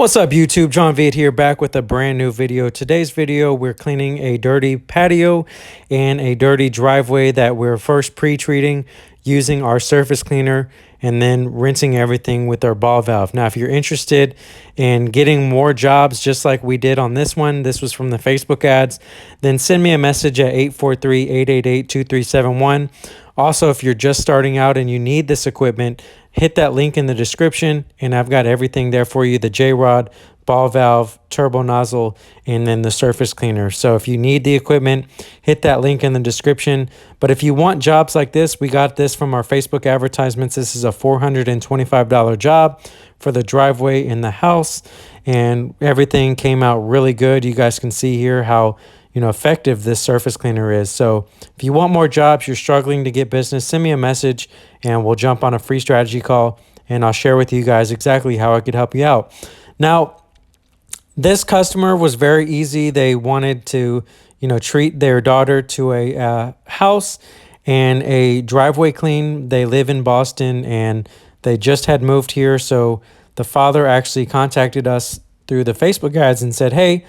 What's up YouTube, John Viet here, back with a brand new video. Today's video, we're cleaning a dirty patio and a dirty driveway that we're first pre-treating using our surface cleaner and then rinsing everything with our ball valve. Now, if you're interested in getting more jobs just like we did on this one, this was from the Facebook ads, then send me a message at 843-888-2371. Also, if you're just starting out and you need this equipment, hit that link in the description and I've got everything there for you: the J-rod, ball valve, turbo nozzle, and then the surface cleaner. So if you need the equipment, hit that link in the description. But if you want jobs like this, we got this from our Facebook advertisements. This is a $425 job for the driveway in the house, and everything came out really good. You guys can see here how effective this surface cleaner is. So if you want more jobs, you're struggling to get business, send me a message and we'll jump on a free strategy call and I'll share with you guys exactly how I could help you out. Now, this customer was very easy. They wanted to, treat their daughter to a house and a driveway clean. They live in Boston and they just had moved here. So the father actually contacted us through the Facebook ads and said, hey,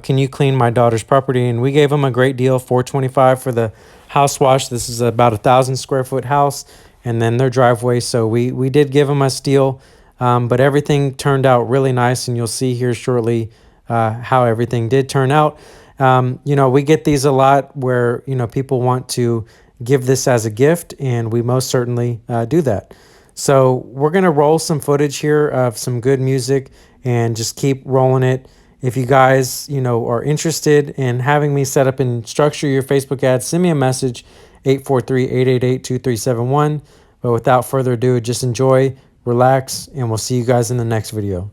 can you clean my daughter's property? And we gave them a great deal, $425 for the house wash. This is about 1,000 square foot house, and then their driveway. So we did give them a steal, but everything turned out really nice, and you'll see here shortly how everything did turn out. We get these a lot where, people want to give this as a gift, and we most certainly do that. So we're going to roll some footage here of some good music and just keep rolling it. If you guys, are interested in having me set up and structure your Facebook ads, send me a message, 843-888-2371. But without further ado, just enjoy, relax, and we'll see you guys in the next video.